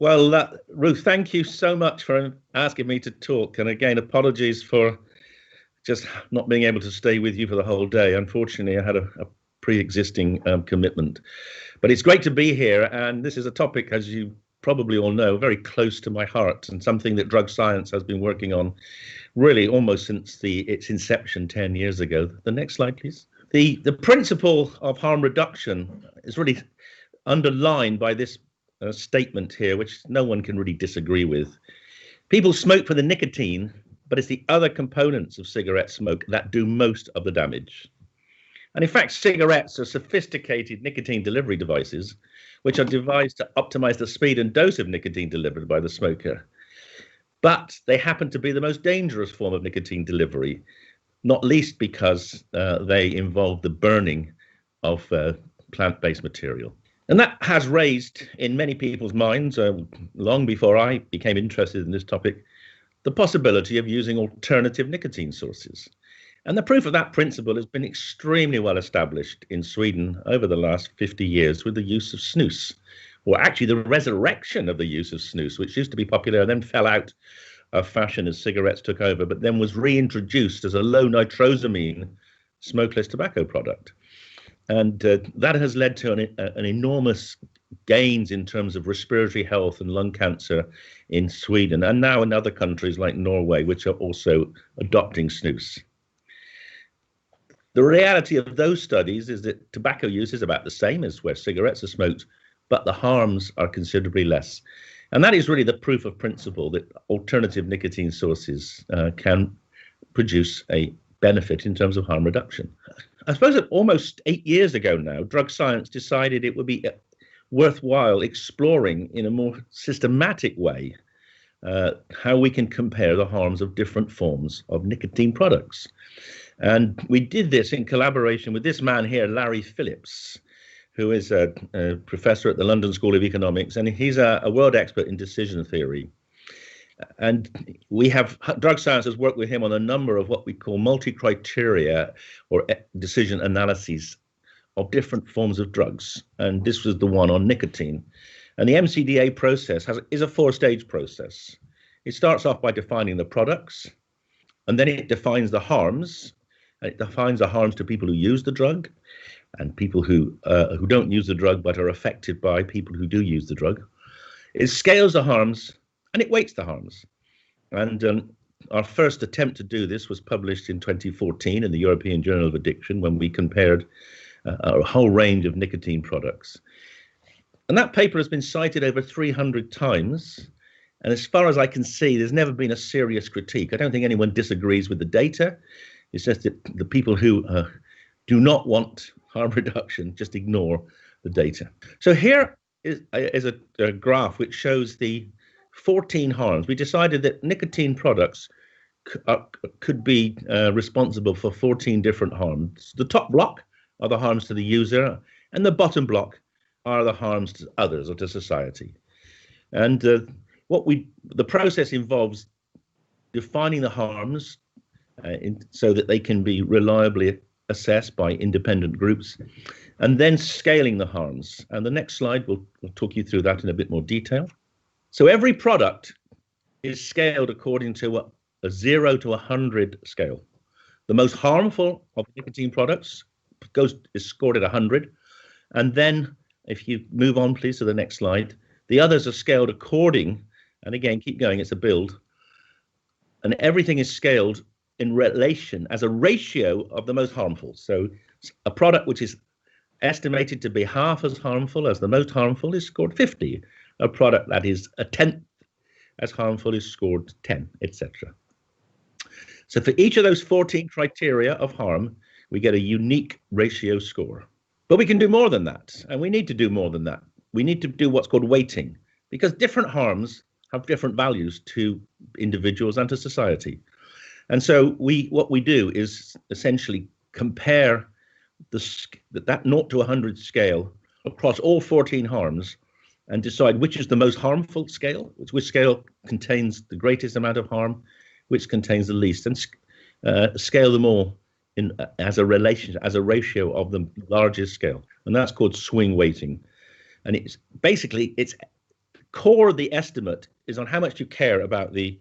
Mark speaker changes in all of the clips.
Speaker 1: Well, Ruth, thank you so much for asking me to talk. And again, apologies for just not being able to stay with you for the whole day. Unfortunately, I had a pre-existing commitment. But it's great to be here. And this is a topic, as you probably all know, very close to my heart and something that drug science has been working on really almost since its inception 10 years ago. The next slide, please. The principle of harm reduction is really underlined by this statement here, which no one can really disagree with. People smoke for the nicotine, but it's the other components of cigarette smoke that do most of the damage. And in fact, cigarettes are sophisticated nicotine delivery devices, which are devised to optimize the speed and dose of nicotine delivered by the smoker. But they happen to be the most dangerous form of nicotine delivery, not least because they involve the burning of plant-based material. And that has raised in many people's minds, long before I became interested in this topic, the possibility of using alternative nicotine sources. And the proof of that principle has been extremely well established in Sweden over the last 50 years with the use of snus, or actually the resurrection of the use of snus, which used to be popular and then fell out of fashion as cigarettes took over, but then was reintroduced as a low nitrosamine smokeless tobacco product. And that has led to an enormous gains in terms of respiratory health and lung cancer in Sweden, and now in other countries like Norway, which are also adopting snus. The reality of those studies is that tobacco use is about the same as where cigarettes are smoked, but the harms are considerably less. And that is really the proof of principle that alternative nicotine sources can produce a benefit in terms of harm reduction. I suppose that almost 8 years ago now, drug science decided it would be worthwhile exploring in a more systematic way how we can compare the harms of different forms of nicotine products. And we did this in collaboration with this man here, Larry Phillips, who is a professor at the London School of Economics, and he's a world expert in decision theory. And drug science has worked with him on a number of what we call multi-criteria or decision analyses of different forms of drugs. And this was the one on nicotine. And the MCDA process is a 4-stage process. It starts off by defining the products, and then it defines the harms. And it defines the harms to people who use the drug and people who don't use the drug but are affected by people who do use the drug. It scales the harms and it weights the harms. And our first attempt to do this was published in 2014 in the European Journal of Addiction, when we compared a whole range of nicotine products. And that paper has been cited over 300 times. And as far as I can see, there's never been a serious critique. I don't think anyone disagrees with the data. It's just that the people who do not want harm reduction just ignore the data. So here is a graph which shows the 14 harms. We decided that nicotine products could be responsible for 14 different harms. The top block are the harms to the user, and the bottom block are the harms to others or to society. And the process involves defining the harms so that they can be reliably assessed by independent groups, and then scaling the harms. And the next slide will talk you through that in a bit more detail. So every product is scaled according to a 0 to 100 scale. The most harmful of nicotine products is scored at 100. And then if you move on, please, to the next slide, the others are scaled according, and again, keep going, it's a build. And everything is scaled in relation as a ratio of the most harmful. So a product which is estimated to be half as harmful as the most harmful is scored 50. A product that is a tenth as harmful is scored 10, etc. So for each of those 14 criteria of harm, we get a unique ratio score. But we can do more than that, and we need to do more than that. We need to do what's called weighting, because different harms have different values to individuals and to society. And so what we do is essentially compare that 0 to 100 scale across all 14 harms and decide which is the most harmful scale, which scale contains the greatest amount of harm, which contains the least, and scale them all as a ratio of the largest scale. And that's called swing weighting. And it's core of the estimate is on how much you care about the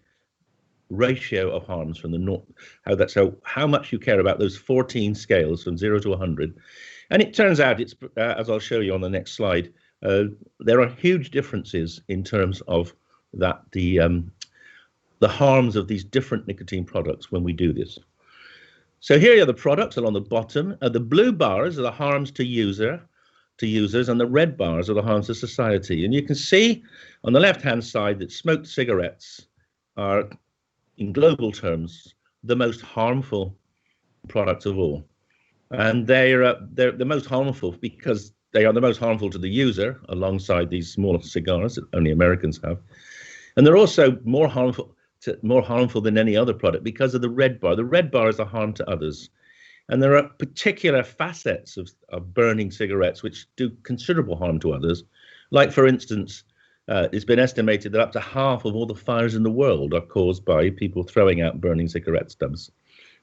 Speaker 1: ratio of harms from the north, how much you care about those 14 scales from 0 to 100. And it turns out, it's as I'll show you on the next slide, there are huge differences in terms of that the harms of these different nicotine products when we do this. So here are the products along the bottom. The blue bars are the harms to users, and the red bars are the harms to society. And you can see on the left-hand side that smoked cigarettes are, in global terms, the most harmful products of all. And they're the most harmful because they are the most harmful to the user, alongside these smaller cigars that only Americans have. And they're also more harmful than any other product because of the red bar. The red bar is a harm to others. And there are particular facets of burning cigarettes which do considerable harm to others. Like, for instance, it's been estimated that up to half of all the fires in the world are caused by people throwing out burning cigarette stubs.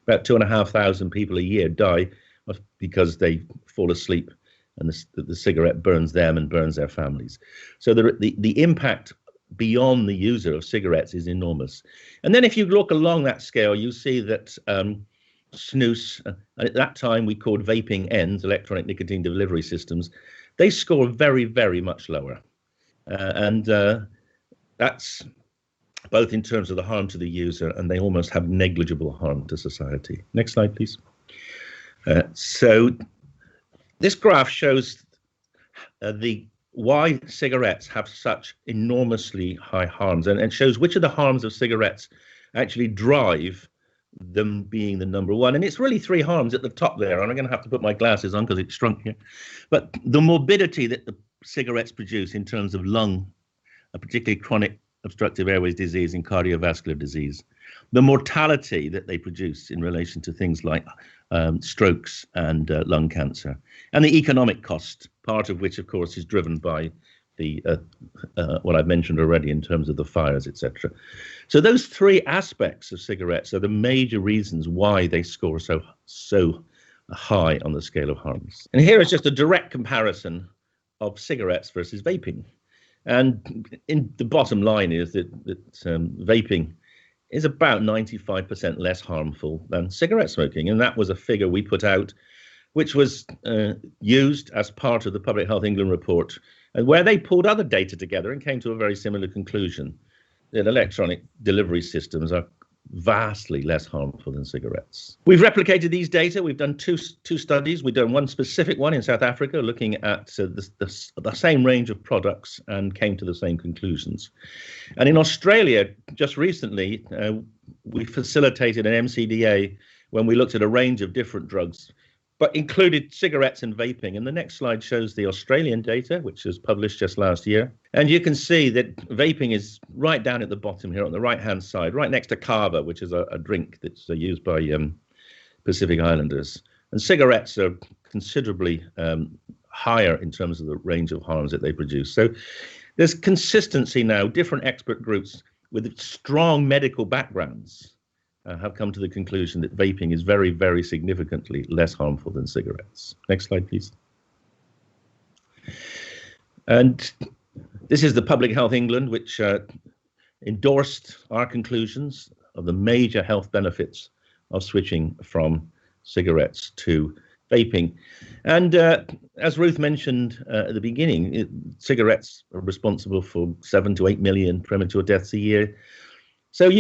Speaker 1: About 2,500 people a year die because they fall asleep and the cigarette burns them and burns their families. So the impact beyond the user of cigarettes is enormous. And then if you look along that scale, you see that snus, and at that time we called vaping ENDS, electronic nicotine delivery systems, they score very, very much lower. And that's both in terms of the harm to the user, and they almost have negligible harm to society. Next slide, please. So this graph shows why cigarettes have such enormously high harms, and shows which of the harms of cigarettes actually drive them being the number one. And it's really three harms at the top there, and I'm going to have to put my glasses on because it's shrunk here. But the morbidity that the cigarettes produce in terms of lung, particularly chronic obstructive airways disease and cardiovascular disease, the mortality that they produce in relation to things like strokes and lung cancer, and the economic cost, part of which, of course, is driven by the what I've mentioned already in terms of the fires, etc. So those three aspects of cigarettes are the major reasons why they score so high on the scale of harms. And here is just a direct comparison of cigarettes versus vaping. And in the bottom line is that vaping is about 95% less harmful than cigarette smoking. And that was a figure we put out, which was used as part of the Public Health England report, and where they pulled other data together and came to a very similar conclusion, that electronic delivery systems are vastly less harmful than cigarettes. We've replicated these data. We've done two studies. We've done one specific one in South Africa looking at the same range of products and came to the same conclusions. And in Australia, just recently, we facilitated an MCDA when we looked at a range of different drugs, but included cigarettes and vaping. And the next slide shows the Australian data, which was published just last year. And you can see that vaping is right down at the bottom here on the right-hand side, right next to kava, which is a drink that's used by Pacific Islanders. And cigarettes are considerably higher in terms of the range of harms that they produce. So there's consistency now. Different expert groups with strong medical backgrounds have come to the conclusion that vaping is very, very significantly less harmful than cigarettes. Next slide, please. And this is the Public Health England, which endorsed our conclusions of the major health benefits of switching from cigarettes to vaping. And as Ruth mentioned at the beginning, cigarettes are responsible for 7 to 8 million premature deaths a year. So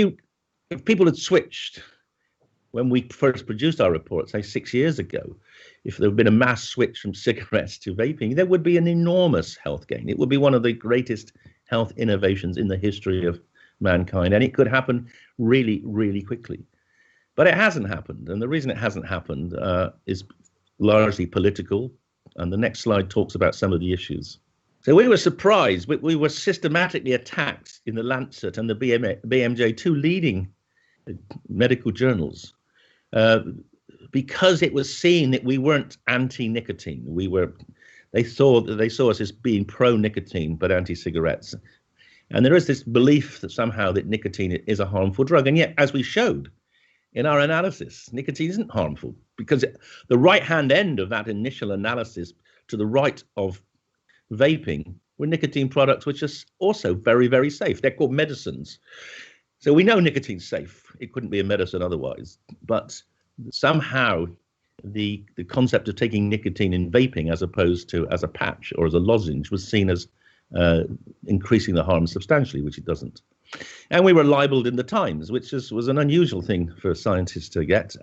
Speaker 1: if people had switched when we first produced our report, say 6 years ago, if there had been a mass switch from cigarettes to vaping, there would be an enormous health gain. It would be one of the greatest health innovations in the history of mankind, and it could happen really, really quickly. But it hasn't happened, and the reason it hasn't happened is largely political, and the next slide talks about some of the issues. So we were surprised. We were systematically attacked in the Lancet and the BMJ, two leading medical journals, because it was seen that we weren't anti-nicotine. They saw us as being pro-nicotine but anti-cigarettes. And there is this belief that somehow that nicotine is a harmful drug. And yet, as we showed in our analysis, nicotine isn't harmful, because the right-hand end of that initial analysis to the right of vaping were nicotine products which are also very, very safe. They're called medicines. So we know nicotine's safe. It couldn't be a medicine otherwise. But somehow the concept of taking nicotine in vaping as opposed to as a patch or as a lozenge was seen as increasing the harm substantially, which it doesn't. And we were libeled in the Times, which was an unusual thing for scientists to get.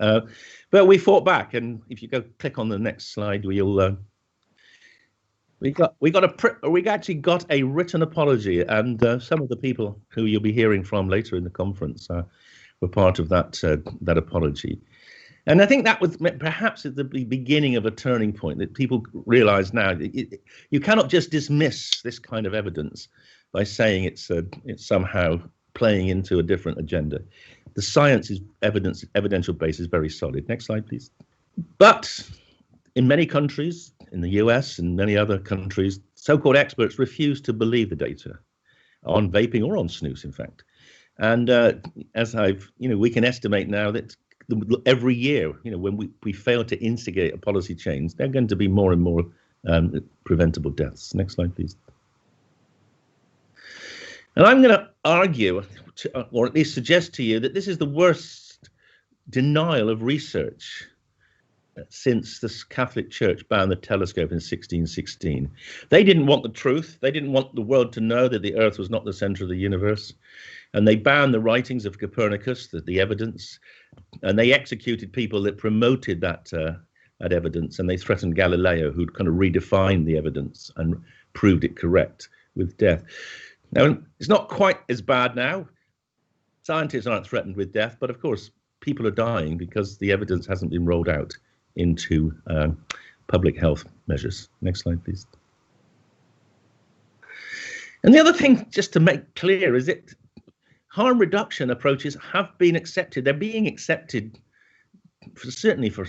Speaker 1: But we fought back. And if you go click on the next slide, we actually got a written apology, and some of the people who you'll be hearing from later in the conference were part of that apology. And I think that was perhaps at the beginning of a turning point that people realize now you cannot just dismiss this kind of evidence by saying it's somehow playing into a different agenda. The science is evidential base is very solid. Next slide, please. But in many countries, in the US and many other countries, so-called experts refuse to believe the data on vaping or on snus, in fact. And as we can estimate now that every year, when we fail to instigate a policy change, there are going to be more and more preventable deaths. Next slide, please. And I'm going to argue, or at least suggest to you, that this is the worst denial of research since the Catholic Church banned the telescope in 1616. They didn't want the truth. They didn't want the world to know that the Earth was not the center of the universe. And they banned the writings of Copernicus, the evidence, and they executed people that promoted that evidence, and they threatened Galileo, who'd kind of redefined the evidence and proved it correct, with death. Now, it's not quite as bad now. Scientists aren't threatened with death, but of course, people are dying because the evidence hasn't been rolled out into public health measures. Next slide, please. And the other thing, just to make clear, is that harm reduction approaches have been accepted. They're being accepted, certainly for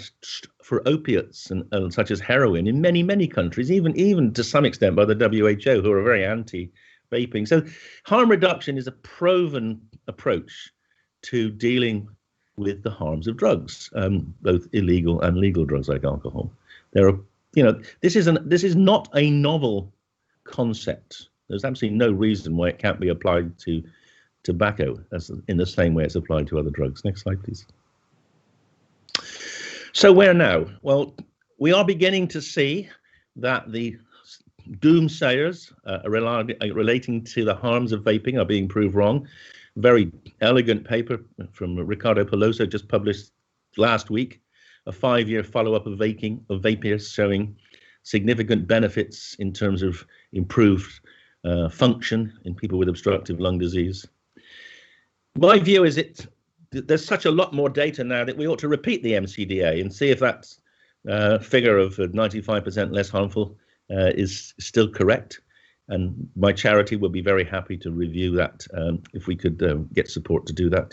Speaker 1: opiates and such as heroin in many, many countries, even to some extent by the WHO, who are very anti-vaping. So harm reduction is a proven approach to dealing with the harms of drugs, both illegal and legal drugs like alcohol. There are, this is not a novel concept. There's absolutely no reason why it can't be applied to tobacco in the same way it's applied to other drugs. Next slide, please. So where now? Well, we are beginning to see that the doomsayers relating to the harms of vaping are being proved wrong. Very elegant paper from Ricardo Peloso just published last week, a 5-year follow-up of vapers showing significant benefits in terms of improved function in people with obstructive lung disease. My view is there's such a lot more data now that we ought to repeat the MCDA and see if that figure of 95% less harmful is still correct. And my charity would be very happy to review that if we could get support to do that.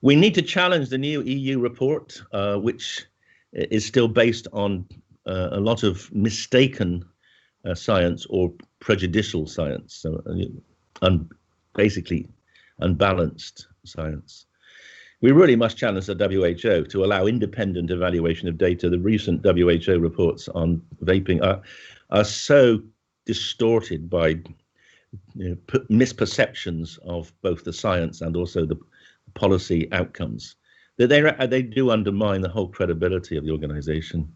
Speaker 1: We need to challenge the new EU report, which is still based on a lot of mistaken science or prejudicial science, so basically unbalanced science. We really must challenge the WHO to allow independent evaluation of data. The recent WHO reports on vaping are so distorted by misperceptions of both the science and also the policy outcomes that they do undermine the whole credibility of the organization.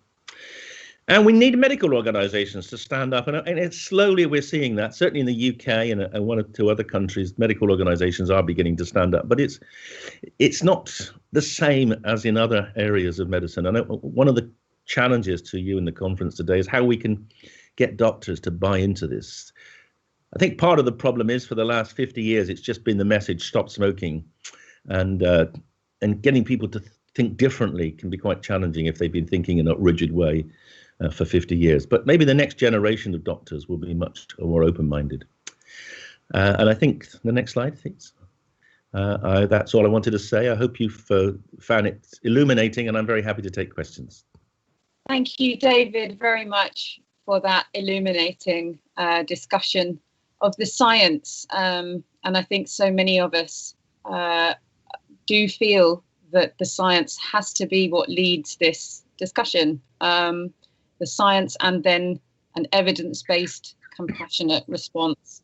Speaker 1: And we need medical organizations to stand up, and slowly we're seeing that. Certainly in the UK and one or two other countries, medical organizations are beginning to stand up, but it's not the same as in other areas of medicine. I know one of the challenges to you in the conference today is how we can get doctors to buy into this. I think part of the problem is for the last 50 years, it's just been the message, stop smoking, and getting people to think differently can be quite challenging if they've been thinking in a rigid way for 50 years. But maybe the next generation of doctors will be much more open-minded. And I think the next slide, please. That's all I wanted to say. I hope you've found it illuminating, and I'm very happy to take questions.
Speaker 2: Thank you, David, very much for that illuminating discussion of the science. And I think so many of us do feel that the science has to be what leads this discussion. The science and then an evidence-based, compassionate response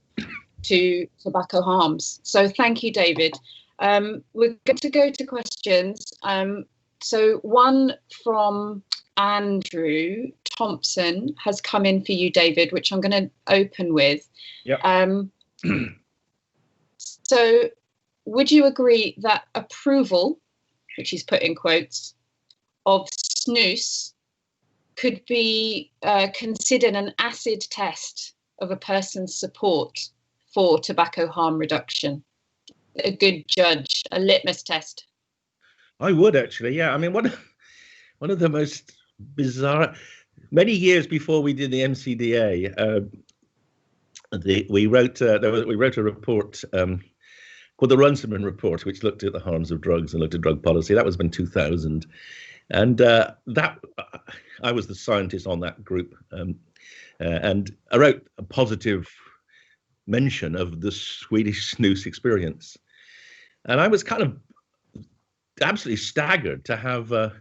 Speaker 2: to tobacco harms. So thank you, David. We're going to go to questions. So one from Andrew Thompson has come in for you, David, which I'm going to open with.
Speaker 1: Yep.
Speaker 2: So would you agree that approval, which he's put in quotes, of snus could be considered an acid test of a person's support for tobacco harm reduction? A good judge, a litmus test?
Speaker 1: I would actually, yeah. I mean, one of the most bizarre, many years before we did the MCDA, we wrote a report called the Runciman Report, which looked at the harms of drugs and looked at drug policy. That was in 2000, and that I was the scientist on that group, and I wrote a positive mention of the Swedish snus experience, and I was kind of absolutely staggered to have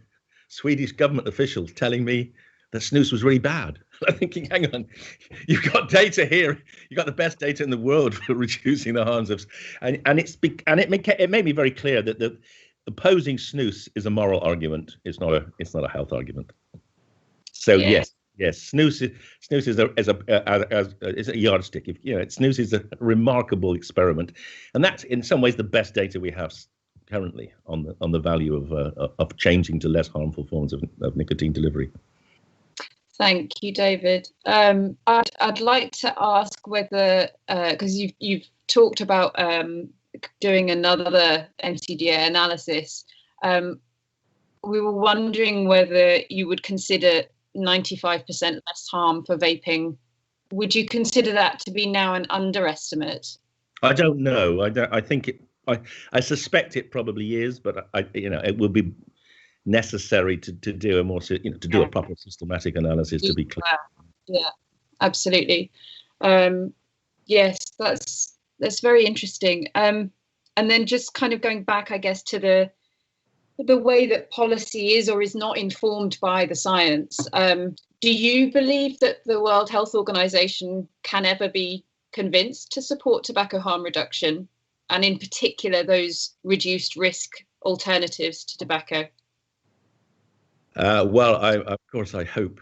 Speaker 1: Swedish government officials telling me that snus was really bad. I'm thinking, hang on, you've got data here. You've got the best data in the world for reducing the harms of, and it made me very clear that the opposing snus is a moral argument. It's not a health argument. So yes, snus is a yardstick. Snus is a remarkable experiment, and that's in some ways the best data we have currently on the value of changing to less harmful forms of nicotine delivery.
Speaker 2: Thank you, David. I'd like to ask whether, because you've talked about doing another NCDA analysis, we were wondering whether you would consider 95% less harm for vaping. Would you consider that to be now an underestimate?
Speaker 1: I don't know. I think it. I suspect it probably is, but it will be necessary to do a more, to do a proper systematic analysis to be clear.
Speaker 2: Yeah, absolutely. Yes, that's very interesting. And then just kind of going back, I guess, to the way that policy is or is not informed by the science. Do you believe that the World Health Organization can ever be convinced to support tobacco harm reduction, and in particular those reduced risk alternatives to tobacco?
Speaker 1: Well, of course, I hope.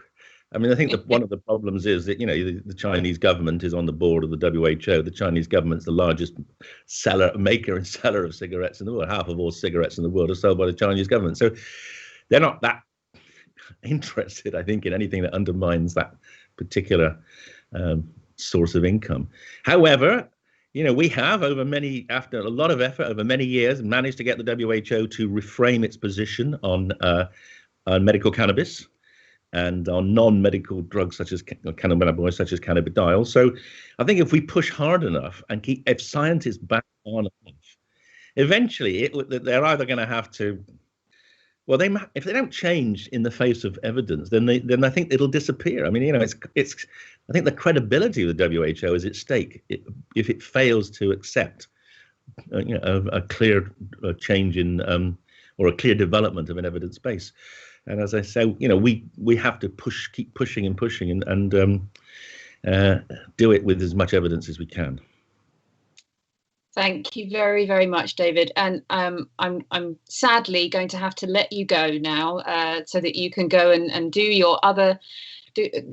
Speaker 1: I mean, I think that one of the problems is that, the Chinese government is on the board of the WHO. The Chinese government's the largest maker and seller of cigarettes in the world. Half of all cigarettes in the world are sold by the Chinese government. So they're not that interested, I think, in anything that undermines that particular source of income. However, we have after a lot of effort over many years, managed to get the WHO to reframe its position on medical cannabis and on non-medical drugs such as cannabinoids, such as cannabidiol. So I think if we push hard enough and if scientists back on enough, eventually they're either going to have to, if they don't change in the face of evidence, then I think it'll disappear. I mean, I think the credibility of the WHO is at stake if it fails to accept a clear change in or a clear development of an evidence base. And as I say, we have to keep pushing and pushing and do it with as much evidence as we can.
Speaker 2: Thank you very, very much, David. And I'm sadly going to have to let you go now so that you can go and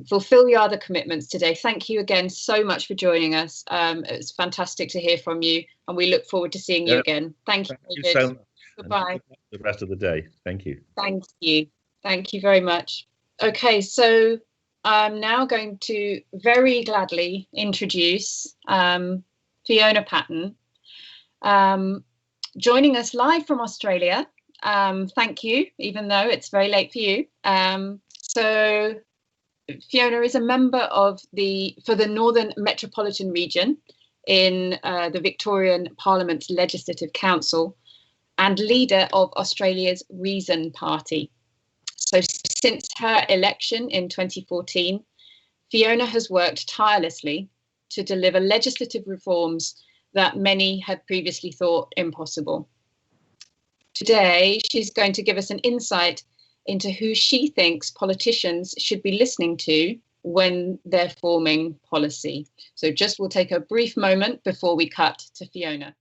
Speaker 2: fulfill your other commitments today. Thank you again so much for joining us. It's fantastic to hear from you, and we look forward to seeing you again. Thank you, David.
Speaker 1: So much.
Speaker 2: Goodbye.
Speaker 1: The rest of the day. Thank you.
Speaker 2: Thank you. Thank you very much. Okay, so I'm now going to very gladly introduce Fiona Patton, joining us live from Australia. Thank you, even though it's very late for you. So Fiona is a member for the Northern Metropolitan Region in the Victorian Parliament's Legislative Council and leader of Australia's Reason Party. So since her election in 2014, Fiona has worked tirelessly to deliver legislative reforms that many had previously thought impossible. Today, she's going to give us an insight into who she thinks politicians should be listening to when they're forming policy. So just we'll take a brief moment before we cut to Fiona.